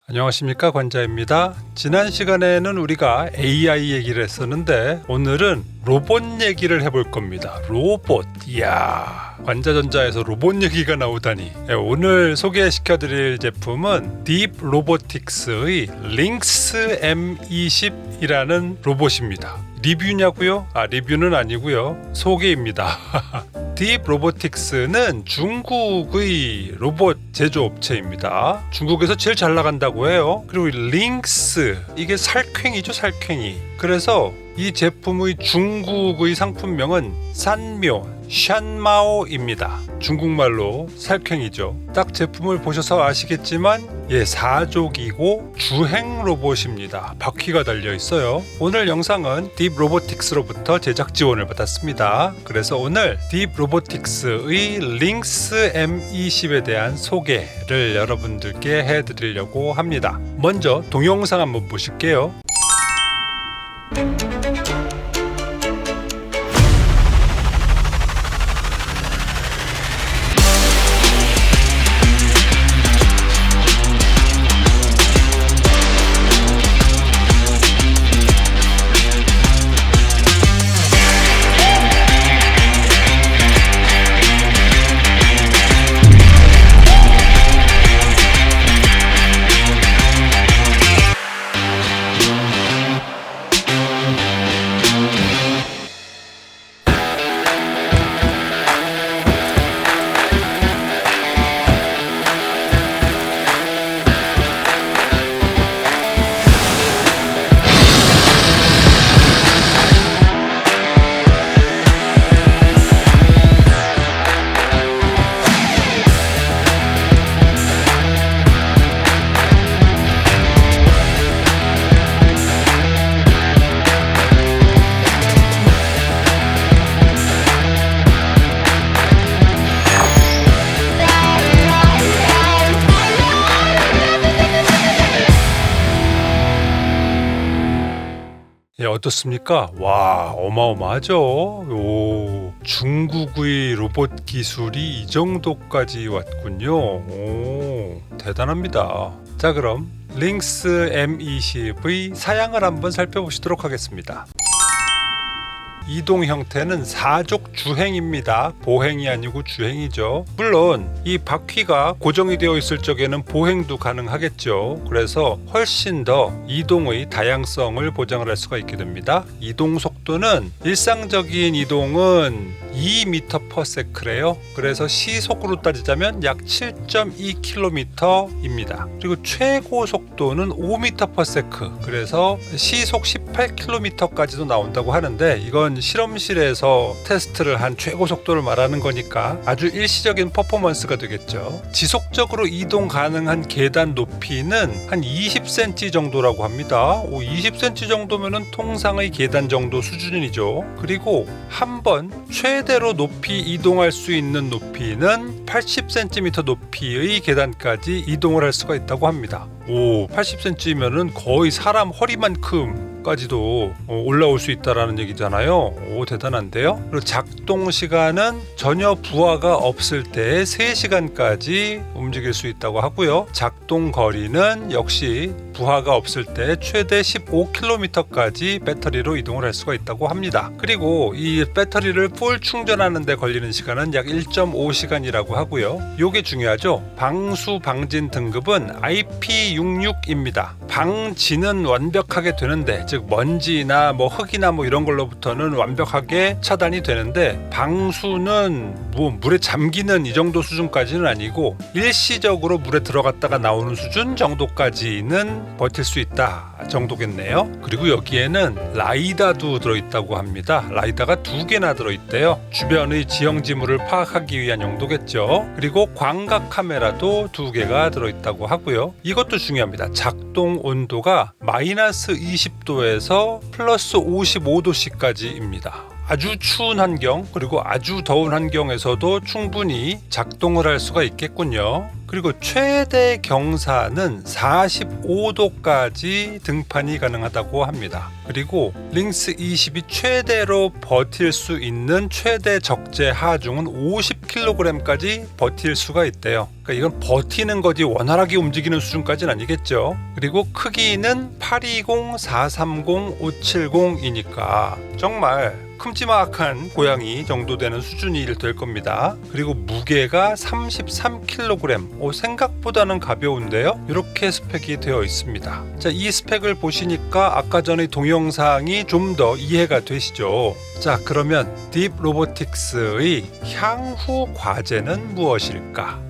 안녕하십니까, 관자입니다. 지난 시간에는 우리가 AI 얘기를 했었는데 오늘은 로봇 얘기를 해볼 겁니다. 로봇. 이야, 관자전자에서 로봇 얘기가 나오다니. 오늘 소개시켜드릴 제품은 딥 로보틱스의 링스 M20이라는 로봇입니다. 리뷰냐고요? 리뷰는 아니고요, 소개입니다. 딥 로보틱스는 중국의 로봇 제조업체입니다. 중국에서 제일 잘 나간다고 해요. 그리고 링스, 이게 살쾡이죠, 살쾡이. 그래서 이 제품의 중국의 상품명은 산묘 샨마오입니다. 중국말로 살쾡이죠. 딱 제품을 보셔서 아시겠지만 사족이고 주행 로봇입니다. 바퀴가 달려 있어요. 오늘 영상은 딥 로보틱스로부터 제작 지원을 받았습니다. 그래서 오늘 딥 로보틱스의 링스 M20에 대한 소개를 여러분들께 해드리려고 합니다. 먼저 동영상 한번 보실게요. 어떻습니까? 와, 어마어마하죠? 중국의 로봇 기술이 이 정도까지 왔군요. 대단합니다. 자, 그럼 링스 M20의 사양을 한번 살펴보시도록 하겠습니다. 이동 형태는 사족 주행입니다. 보행이 아니고 주행이죠. 물론 이 바퀴가 고정이 되어 있을 적에는 보행도 가능하겠죠. 그래서 훨씬 더 이동의 다양성을 보장을 할 수가 있게 됩니다. 이동 속도는 일상적인 이동은 2m/s래요. 그래서 시속으로 따지자면 약 7.2km입니다. 그리고 최고 속도는 5m/s. 그래서 시속 18km까지도 나온다고 하는데 이건 실험실에서 테스트를 한 최고 속도를 말하는 거니까 아주 일시적인 퍼포먼스가 되겠죠. 지속적으로 이동 가능한 계단 높이는 한 20cm 정도라고 합니다. 20cm 정도면은 통상의 계단 정도 수준이죠. 그리고 한 번 최대로 높이 이동할 수 있는 높이는 80cm 높이의 계단까지 이동을 할 수가 있다고 합니다. 80cm면은 거의 사람 허리만큼까지도 올라올 수 있다라는 얘기잖아요. 대단한데요. 그리고 작동 시간은 전혀 부하가 없을 때 3시간까지 움직일 수 있다고 하고요. 작동 거리는 역시 부하가 없을 때 최대 15km까지 배터리로 이동을 할 수가 있다고 합니다. 그리고 이 배터리를 풀 충전하는 데 걸리는 시간은 약 1.5시간이라고 하고요. 요게 중요하죠. 방수 방진 등급은 IP66입니다. 방진은 완벽하게 되는데, 즉 먼지나 흙이나 이런 걸로부터는 완벽하게 차단이 되는데, 방수는 물에 잠기는 이 정도 수준까지는 아니고 일시적으로 물에 들어갔다가 나오는 수준 정도까지는 버틸 수 있다 정도겠네요. 그리고 여기에는 라이다도 들어있다고 합니다. 라이다가 2개나 들어있대요. 주변의 지형지물을 파악하기 위한 용도겠죠. 그리고 광각 카메라도 2개가 들어있다고 하고요. 이것도 중요합니다. 작동 온도가 마이너스 20도에서 플러스 55도씨까지입니다. 아주 추운 환경 그리고 아주 더운 환경에서도 충분히 작동을 할 수가 있겠군요. 그리고 최대 경사는 45도까지 등판이 가능하다고 합니다. 그리고 링스 20이 최대로 버틸 수 있는 최대 적재 하중은 50kg까지 버틸 수가 있대요. 그러니까 이건 버티는 거지 원활하게 움직이는 수준까지는 아니겠죠. 그리고 크기는 820, 430, 570이니까 정말 큼지막한 고양이 정도 되는 수준이 될 겁니다. 그리고 무게가 33kg. 생각보다는 가벼운데요. 이렇게 스펙이 되어 있습니다. 자, 이 스펙을 보시니까 아까 전의 동영상이 좀 더 이해가 되시죠? 자, 그러면 딥 로보틱스의 향후 과제는 무엇일까?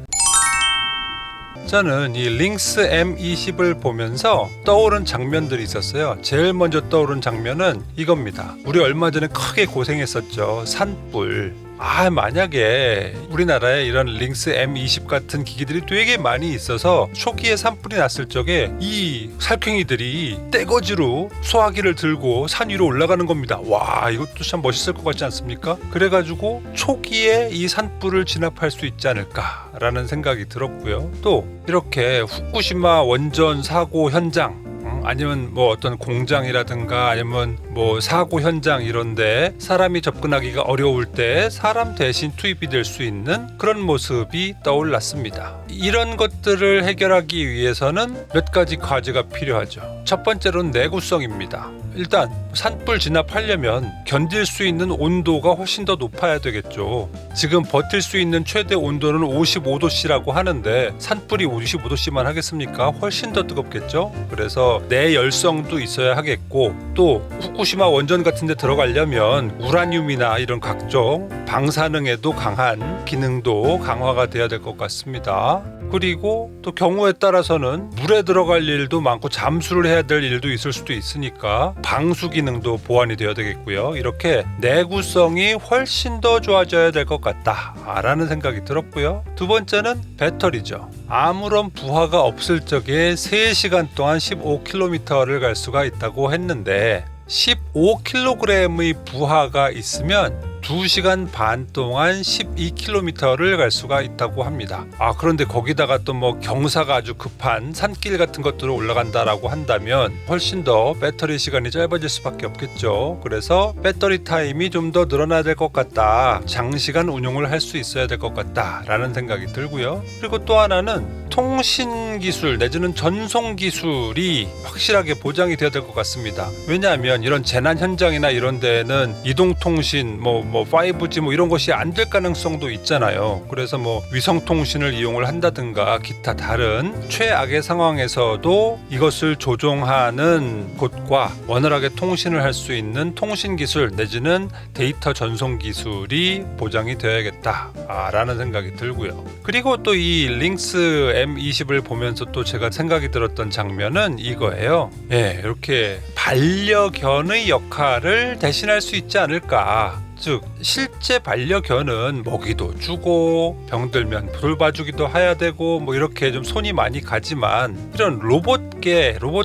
저는 이 링스 M20을 보면서 떠오른 장면들이 있었어요. 제일 먼저 떠오른 장면은 이겁니다. 우리 얼마 전에 크게 고생했었죠. 산불. 만약에 우리나라에 이런 링스 M20 같은 기기들이 되게 많이 있어서 초기에 산불이 났을 적에 이 살쾡이들이 떼거지로 소화기를 들고 산 위로 올라가는 겁니다. 와, 이것도 참 멋있을 것 같지 않습니까? 그래가지고 초기에 이 산불을 진압할 수 있지 않을까라는 생각이 들었고요. 또 이렇게 후쿠시마 원전 사고 현장, 아니면 뭐 어떤 공장이라든가 아니면 뭐 사고 현장 이런데 사람이 접근하기가 어려울 때 사람 대신 투입이 될 수 있는 그런 모습이 떠올랐습니다. 이런 것들을 해결하기 위해서는 몇 가지 과제가 필요하죠. 첫 번째로는 내구성입니다. 일단 산불 진압하려면 견딜 수 있는 온도가 훨씬 더 높아야 되겠죠. 지금 버틸 수 있는 최대 온도는 55도씨라고 하는데 산불이 55도씨만 하겠습니까? 훨씬 더 뜨겁겠죠. 그래서 내열성도 있어야 하겠고, 또 후쿠시마 원전 같은 데 들어가려면 우라늄이나 이런 각종 방사능에도 강한 기능도 강화가 돼야 될 것 같습니다. 그리고 또 경우에 따라서는 물에 들어갈 일도 많고 잠수를 해야 될 일도 있을 수도 있으니까 방수 기능도 보완이 되어야 되겠고요. 이렇게 내구성이 훨씬 더 좋아져야 될 것 같다라는 생각이 들었고요. 두 번째는 배터리죠. 아무런 부하가 없을 적에 3시간 동안 15km를 갈 수가 있다고 했는데 15kg의 부하가 있으면 2시간 반 동안 12km를 갈 수가 있다고 합니다. 그런데 거기다가 또 뭐 경사가 아주 급한 산길 같은 것들을 올라간다라고 한다면 훨씬 더 배터리 시간이 짧아질 수밖에 없겠죠. 그래서 배터리 타임이 좀 더 늘어나야 될 것 같다. 장시간 운용을 할 수 있어야 될 것 같다라는 생각이 들고요. 그리고 또 하나는 통신 기술 내지는 전송 기술이 확실하게 보장이 되어야 될 것 같습니다. 왜냐하면 이런 재난 현장이나 이런 데는 이동통신, 5G 이런 것이 안 될 가능성도 있잖아요. 그래서 위성 통신을 이용을 한다든가 기타 다른 최악의 상황에서도 이것을 조종하는 곳과 원활하게 통신을 할 수 있는 통신 기술 내지는 데이터 전송 기술이 보장이 되어야겠다라는 생각이 들고요. 그리고 또 이 링스 M20을 보면서 또 제가 생각이 들었던 장면은 이거예요. 이렇게 반려견의 역할을 대신할 수 있지 않을까. 즉 실제 반려견은 먹이도 주고 병들면 돌봐주기도 해야 되고 이렇게 좀 손이 많이 가지만 이런 로봇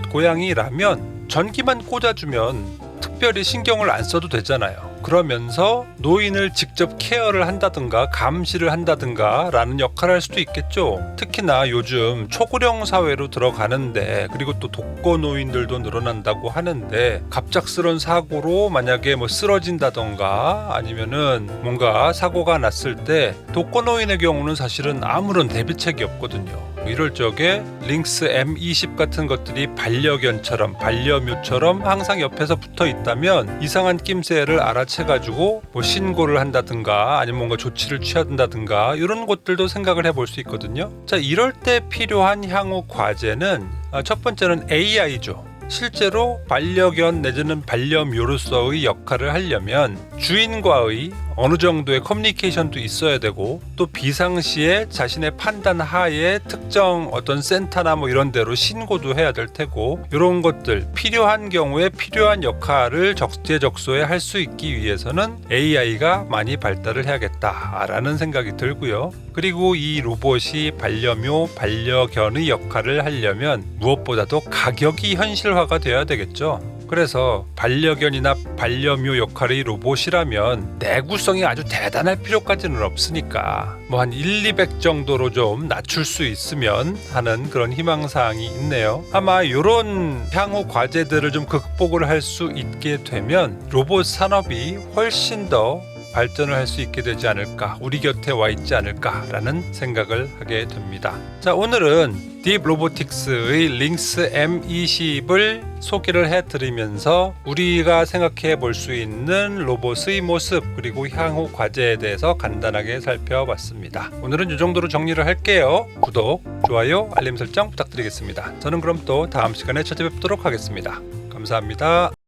고양이라면 전기만 꽂아주면 특별히 신경을 안 써도 되잖아요. 그러면서 노인을 직접 케어를 한다든가 감시를 한다든가 라는 역할을 할 수도 있겠죠. 특히나 요즘 초고령 사회로 들어가는데, 그리고 또 독거노인들도 늘어난다고 하는데 갑작스런 사고로 만약에 쓰러진다던가 아니면은 뭔가 사고가 났을 때 독거노인의 경우는 사실은 아무런 대비책이 없거든요. 이럴 적에 링스 M20 같은 것들이 반려견처럼 반려묘처럼 항상 옆에서 붙어 있다면 이상한 낌새를 알아채가지고 신고를 한다든가 아니면 뭔가 조치를 취한다든가 이런 것들도 생각을 해볼 수 있거든요. 자, 이럴 때 필요한 향후 과제는 첫 번째는 AI죠. 실제로 반려견 내지는 반려묘로서의 역할을 하려면 주인과의 어느 정도의 커뮤니케이션도 있어야 되고, 또 비상시에 자신의 판단 하에 특정 어떤 센터나 이런 데로 신고도 해야 될 테고, 이런 것들 필요한 경우에 필요한 역할을 적재적소에 할 수 있기 위해서는 AI가 많이 발달을 해야겠다라는 생각이 들고요. 그리고 이 로봇이 반려묘, 반려견의 역할을 하려면 무엇보다도 가격이 현실화가 되어야 되겠죠. 그래서 반려견이나 반려묘 역할의 로봇이라면 내구성이 아주 대단할 필요까지는 없으니까 뭐 한 200 정도로 좀 낮출 수 있으면 하는 그런 희망사항이 있네요. 아마 이런 향후 과제들을 좀 극복을 할 수 있게 되면 로봇 산업이 훨씬 더 발전을 할 수 있게 되지 않을까, 우리 곁에 와 있지 않을까라는 생각을 하게 됩니다. 자, 오늘은 딥로보틱스의 링스 M20을 소개를 해드리면서 우리가 생각해 볼 수 있는 로봇의 모습 그리고 향후 과제에 대해서 간단하게 살펴봤습니다. 오늘은 이 정도로 정리를 할게요. 구독, 좋아요, 알림 설정 부탁드리겠습니다. 저는 그럼 또 다음 시간에 찾아뵙도록 하겠습니다. 감사합니다.